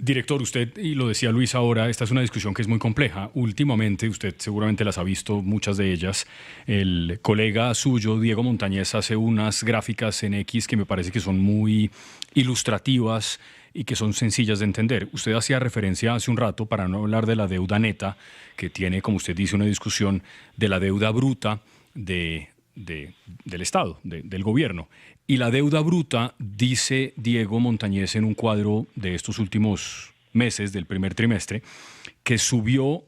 Director, usted, y lo decía Luis ahora, esta es una discusión que es muy compleja. Últimamente, usted seguramente las ha visto, muchas de ellas. El colega suyo, Diego Montañez, hace unas gráficas en X que me parece que son muy ilustrativas y que son sencillas de entender. Usted hacía referencia hace un rato, para no hablar de la deuda neta, que tiene, como usted dice, una discusión de la deuda bruta del Estado, del gobierno. Y la deuda bruta, dice Diego Montañez en un cuadro de estos últimos meses, del primer trimestre, que subió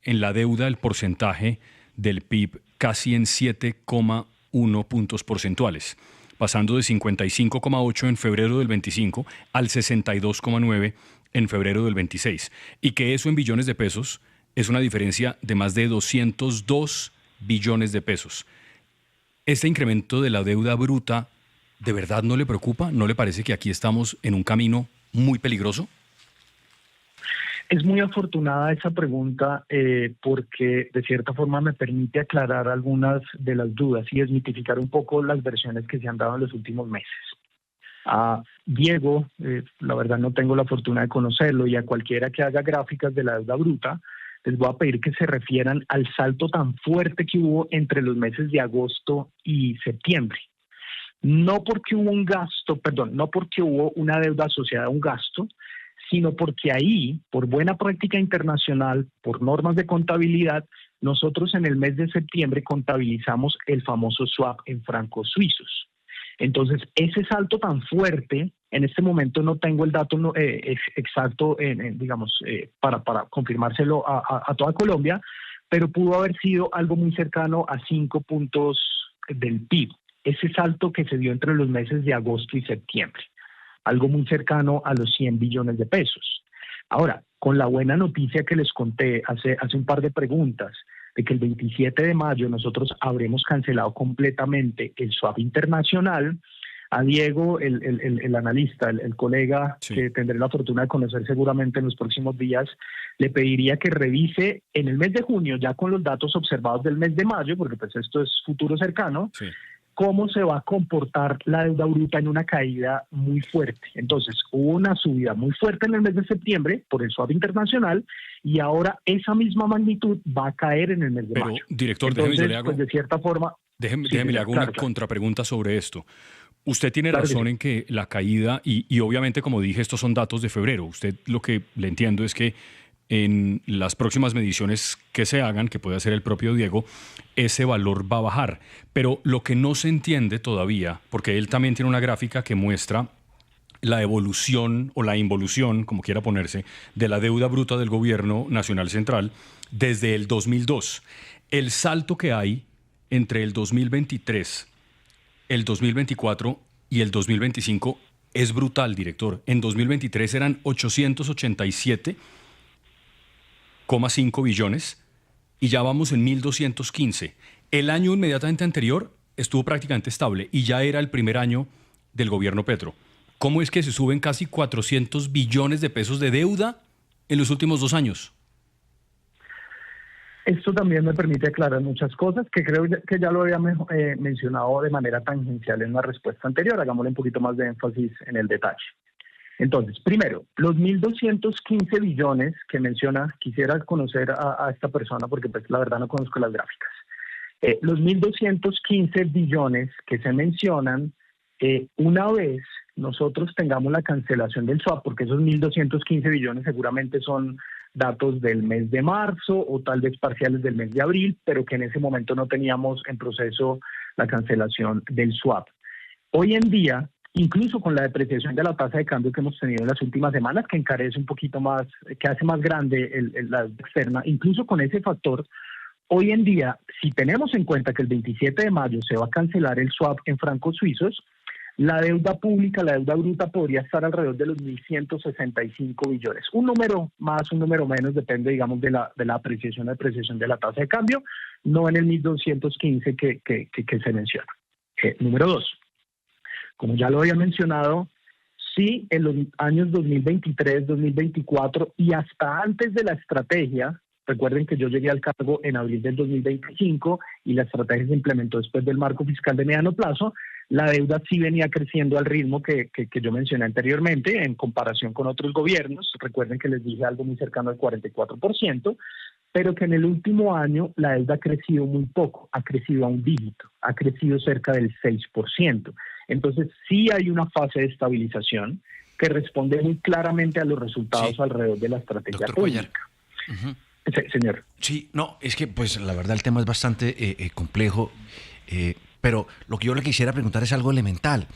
en la deuda el porcentaje del PIB casi en 7,1 puntos porcentuales, pasando de 55,8 en febrero del 25 al 62,9 en febrero del 26. Y que eso en billones de pesos es una diferencia de más de 202 billones de pesos. ¿Este incremento de la deuda bruta de verdad no le preocupa? ¿No le parece que aquí estamos en un camino muy peligroso? Es muy afortunada esa pregunta porque de cierta forma me permite aclarar algunas de las dudas y desmitificar un poco las versiones que se han dado en los últimos meses. A Diego, la verdad no tengo la fortuna de conocerlo, y a cualquiera que haga gráficas de la deuda bruta, les voy a pedir que se refieran al salto tan fuerte que hubo entre los meses de agosto y septiembre. No porque hubo no porque hubo una deuda asociada a un gasto, sino porque ahí, por buena práctica internacional, por normas de contabilidad, nosotros en el mes de septiembre contabilizamos el famoso swap en francos suizos. Entonces, ese salto tan fuerte, en este momento no tengo el dato exacto, para confirmárselo a toda Colombia, pero pudo haber sido algo muy cercano a 5 puntos del PIB. Ese salto que se dio entre los meses de agosto y septiembre, algo muy cercano a los 100 billones de pesos. Ahora, con la buena noticia que les conté hace un par de preguntas, de que el 27 de mayo nosotros habremos cancelado completamente el swap internacional, a Diego, el analista, el colega, sí, que tendré la fortuna de conocer seguramente en los próximos días, le pediría que revise en el mes de junio, ya con los datos observados del mes de mayo, porque pues esto es futuro cercano, sí, cómo se va a comportar la deuda bruta en una caída muy fuerte. Entonces, hubo una subida muy fuerte en el mes de septiembre por el swap internacional, y ahora esa misma magnitud va a caer en el mes de mayo. Pero, director, entonces, déjeme, yo le hago, pues de cierta forma... déjeme le hago una contrapregunta sobre esto. Usted tiene razón en que la caída, y obviamente, como dije, estos son datos de febrero. Usted, lo que le entiendo es que en las próximas mediciones que se hagan, que puede hacer el propio Diego, ese valor va a bajar. Pero lo que no se entiende todavía, porque él también tiene una gráfica que muestra la evolución o la involución, como quiera ponerse, de la deuda bruta del gobierno nacional central desde el 2002. El salto que hay entre el 2023, el 2024 y el 2025 es brutal, director. En 2023 eran 887,5 billones y ya vamos en 1.215. El año inmediatamente anterior estuvo prácticamente estable y ya era el primer año del gobierno Petro. ¿Cómo es que se suben casi 400 billones de pesos de deuda en los últimos 2 años? Esto también me permite aclarar muchas cosas que creo que ya lo había mencionado de manera tangencial en la respuesta anterior. Hagámosle un poquito más de énfasis en el detalle. Entonces, primero, los 1.215 billones que menciona, quisiera conocer a esta persona porque pues la verdad no conozco las gráficas. Los 1.215 billones que se mencionan, una vez nosotros tengamos la cancelación del swap, porque esos 1.215 billones seguramente son datos del mes de marzo o tal vez parciales del mes de abril, pero que en ese momento no teníamos en proceso la cancelación del swap. Hoy en día, incluso con la depreciación de la tasa de cambio que hemos tenido en las últimas semanas, que encarece un poquito más, que hace más grande la externa, incluso con ese factor, hoy en día, si tenemos en cuenta que el 27 de mayo se va a cancelar el swap en francos suizos, la deuda pública, la deuda bruta podría estar alrededor de los 1.165 billones. Un número más, un número menos, depende, digamos, de la apreciación o depreciación de la tasa de cambio, no en el 1.215 que se menciona. Número 2. Como ya lo había mencionado, sí, en los años 2023, 2024 y hasta antes de la estrategia, recuerden que yo llegué al cargo en abril del 2025 y la estrategia se implementó después del marco fiscal de mediano plazo, la deuda sí venía creciendo al ritmo que yo mencioné anteriormente en comparación con otros gobiernos. Recuerden que les dije algo muy cercano al 44%, pero que en el último año la deuda ha crecido muy poco, ha crecido a un dígito, ha crecido cerca del 6%. Entonces sí hay una fase de estabilización que responde muy claramente a los resultados alrededor de la estrategia pública. Uh-huh. Señor. Sí, no, es que pues la verdad el tema es bastante complejo, pero lo que yo le quisiera preguntar es algo elemental.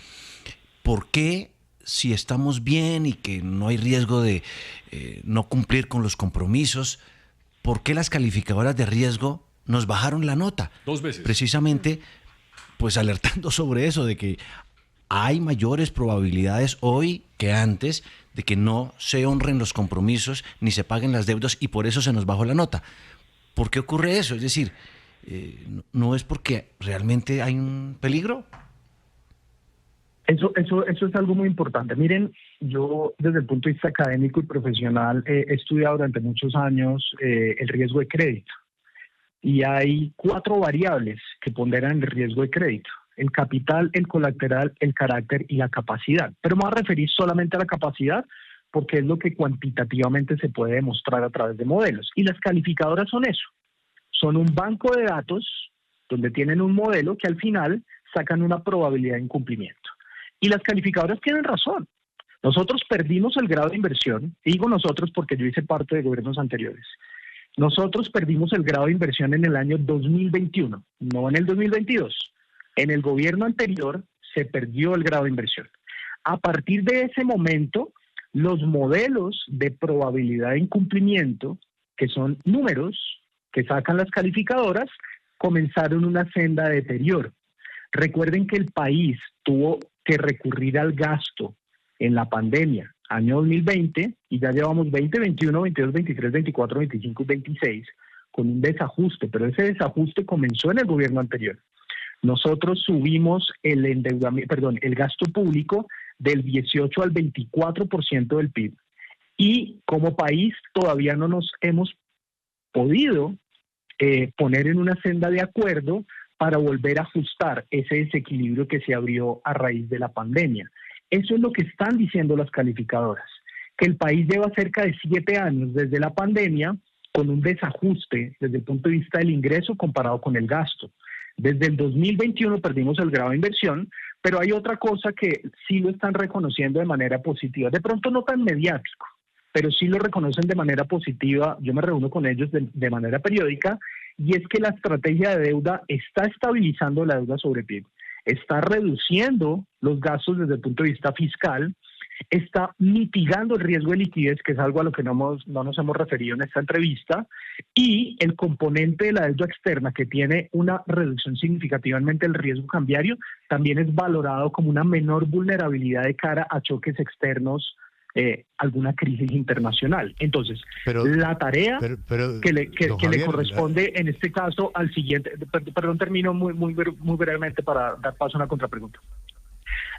¿Por qué, si estamos bien y que no hay riesgo de no cumplir con los compromisos, por qué las calificadoras de riesgo nos bajaron la nota? 2 veces. Precisamente, pues alertando sobre eso, de que hay mayores probabilidades hoy que antes de que no se honren los compromisos ni se paguen las deudas, y por eso se nos bajó la nota. ¿Por qué ocurre eso? Es decir, ¿no es porque realmente hay un peligro? Eso es algo muy importante. Miren, yo desde el punto de vista académico y profesional he estudiado durante muchos años el riesgo de crédito. Y hay 4 variables que ponderan el riesgo de crédito: el capital, el colateral, el carácter y la capacidad. Pero me voy a referir solamente a la capacidad porque es lo que cuantitativamente se puede demostrar a través de modelos. Y las calificadoras son eso. Son un banco de datos donde tienen un modelo que al final sacan una probabilidad de incumplimiento. Y las calificadoras tienen razón. Nosotros perdimos el grado de inversión, y digo nosotros porque yo hice parte de gobiernos anteriores. Nosotros perdimos el grado de inversión en el año 2021, no en el 2022. En el gobierno anterior se perdió el grado de inversión. A partir de ese momento, los modelos de probabilidad de incumplimiento, que son números que sacan las calificadoras, comenzaron una senda de deterioro. Recuerden que el país tuvo que recurrir al gasto en la pandemia, año 2020, y ya llevamos 20, 21, 22, 23, 24, 25 y 26 con un desajuste, pero ese desajuste comenzó en el gobierno anterior. Nosotros subimos el gasto público del 18 al 24% del PIB. Y como país todavía no nos hemos podido poner en una senda de acuerdo para volver a ajustar ese desequilibrio que se abrió a raíz de la pandemia. Eso es lo que están diciendo las calificadoras, que el país lleva cerca de 7 años desde la pandemia con un desajuste desde el punto de vista del ingreso comparado con el gasto. Desde el 2021 perdimos el grado de inversión, pero hay otra cosa que sí lo están reconociendo de manera positiva, de pronto no tan mediático, pero sí lo reconocen de manera positiva. Yo me reúno con ellos de manera periódica, y es que la estrategia de deuda está estabilizando la deuda sobre PIB, está reduciendo los gastos desde el punto de vista fiscal, está mitigando el riesgo de liquidez, que es algo a lo que no nos hemos referido en esta entrevista, y el componente de la deuda externa, que tiene una reducción significativamente del riesgo cambiario, también es valorado como una menor vulnerabilidad de cara a choques externos, alguna crisis internacional. Entonces, la tarea que le corresponde en este caso al siguiente, perdón, termino muy brevemente para dar paso a una contrapregunta.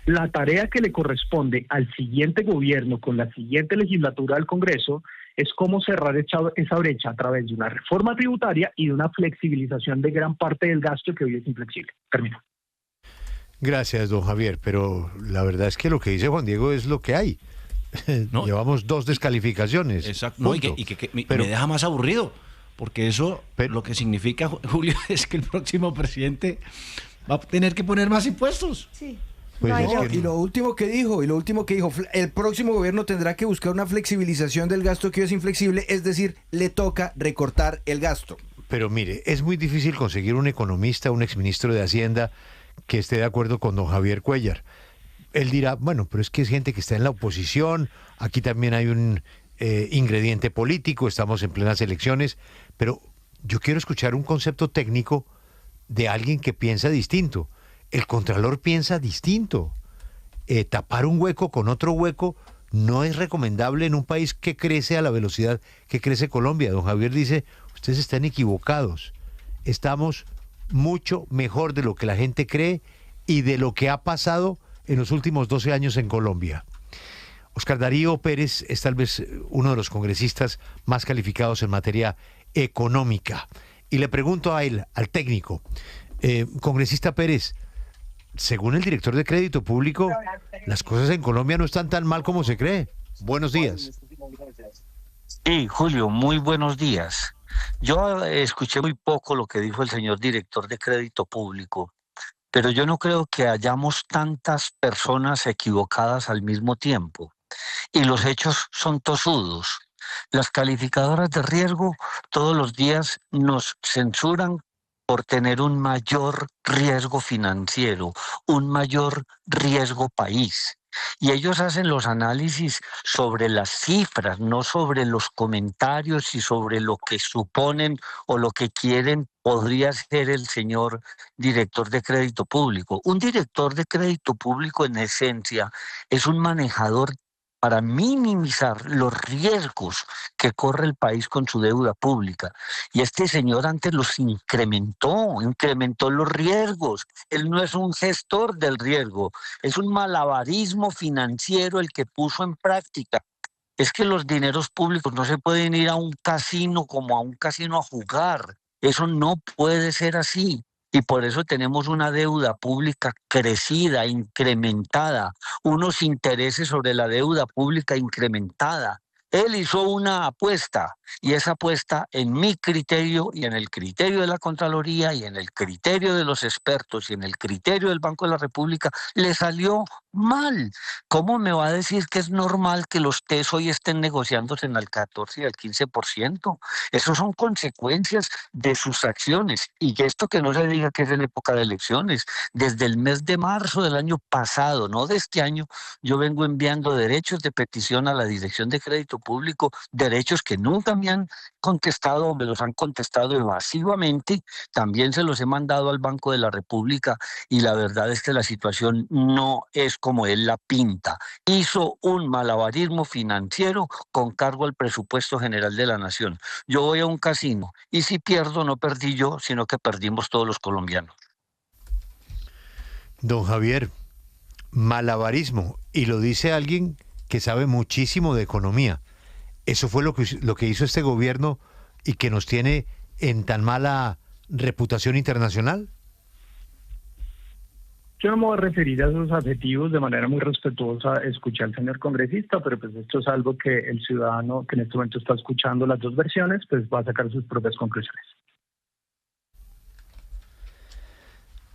La tarea que le corresponde al siguiente gobierno con la siguiente legislatura del Congreso es cómo cerrar esa brecha a través de una reforma tributaria y de una flexibilización de gran parte del gasto que hoy es inflexible. Termino. Gracias, don Javier, pero la verdad es que lo que dice Juan Diego es lo que hay. No, llevamos 2 descalificaciones. Exacto. No, y que me deja más aburrido, porque eso lo que significa, Julio, es que el próximo presidente va a tener que poner más impuestos. Sí. Pues no, y lo último que dijo, el próximo gobierno tendrá que buscar una flexibilización del gasto que hoy es inflexible, es decir, le toca recortar el gasto. Pero mire, es muy difícil conseguir un economista, un exministro de Hacienda que esté de acuerdo con don Javier Cuéllar. Él dirá, bueno, pero es que es gente que está en la oposición, aquí también hay un ingrediente político, estamos en plenas elecciones, pero yo quiero escuchar un concepto técnico de alguien que piensa distinto. El contralor piensa distinto. Tapar un hueco con otro hueco no es recomendable en un país que crece a la velocidad que crece Colombia. Don Javier dice, ustedes están equivocados. Estamos mucho mejor de lo que la gente cree y de lo que ha pasado en los últimos 12 años en Colombia. Óscar Darío Pérez es tal vez uno de los congresistas más calificados en materia económica. Y le pregunto a él, al técnico, congresista Pérez, según el director de Crédito Público, las cosas en Colombia no están tan mal como se cree. Buenos días. Sí, Julio, muy buenos días. Yo escuché muy poco lo que dijo el señor director de Crédito Público, pero yo no creo que hayamos tantas personas equivocadas al mismo tiempo. Y los hechos son tosudos. Las calificadoras de riesgo todos los días nos censuran por tener un mayor riesgo financiero, un mayor riesgo país. Y ellos hacen los análisis sobre las cifras, no sobre los comentarios y sobre lo que suponen o lo que quieren podría ser el señor director de Crédito Público. Un director de Crédito Público, en esencia, es un manejador para minimizar los riesgos que corre el país con su deuda pública. Y este señor antes los incrementó los riesgos. Él no es un gestor del riesgo, es un malabarismo financiero el que puso en práctica. Es que los dineros públicos no se pueden ir a un casino como a un casino a jugar. Eso no puede ser así. Y por eso tenemos una deuda pública crecida, incrementada, unos intereses sobre la deuda pública incrementada. Él hizo una apuesta y esa apuesta, en mi criterio y en el criterio de la Contraloría y en el criterio de los expertos y en el criterio del Banco de la República, le salió mal. ¿Cómo me va a decir que es normal que los TES hoy estén negociándose en el 14 y el 15%? Esas son consecuencias de sus acciones. Y esto que no se diga que es en época de elecciones. Desde el mes de marzo del año pasado, no de este año, yo vengo enviando derechos de petición a la Dirección de Crédito Público, derechos que nunca me han contestado o me los han contestado evasivamente. También se los he mandado al Banco de la República y la verdad es que la situación no es como él la pinta. Hizo un malabarismo financiero con cargo al presupuesto general de la nación. Yo voy a un casino y si pierdo, no perdí yo, sino que perdimos todos los colombianos. Don Javier, malabarismo, y lo dice alguien que sabe muchísimo de economía. Eso fue lo que hizo este gobierno y que nos tiene en tan mala reputación internacional. Yo no me voy a referir a esos adjetivos de manera muy respetuosa, escuché al señor congresista, pero pues esto es algo que el ciudadano que en este momento está escuchando las dos versiones, pues va a sacar sus propias conclusiones.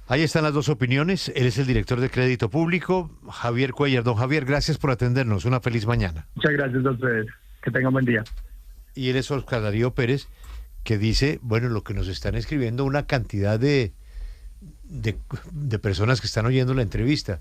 Ahí están las dos opiniones. Él es el director de Crédito Público, Javier Cuellar. Don Javier, gracias por atendernos. Una feliz mañana. Muchas gracias a ustedes. Que tengan buen día. Y él es Oscar Darío Pérez, que dice, bueno, lo que nos están escribiendo una cantidad de personas que están oyendo la entrevista.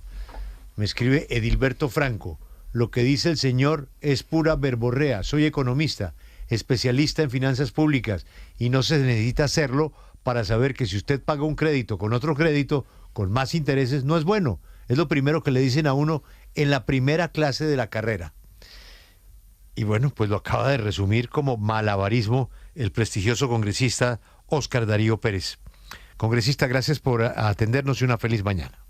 Me escribe Edilberto Franco. Lo que dice el señor es pura verborrea. Soy economista, especialista en finanzas públicas y no se necesita hacerlo para saber que si usted paga un crédito con otro crédito con más intereses no es bueno. Es lo primero que le dicen a uno en la primera clase de la carrera. Y bueno, pues lo acaba de resumir como malabarismo el prestigioso congresista Oscar Darío Pérez. Congresista, gracias por atendernos y una feliz mañana.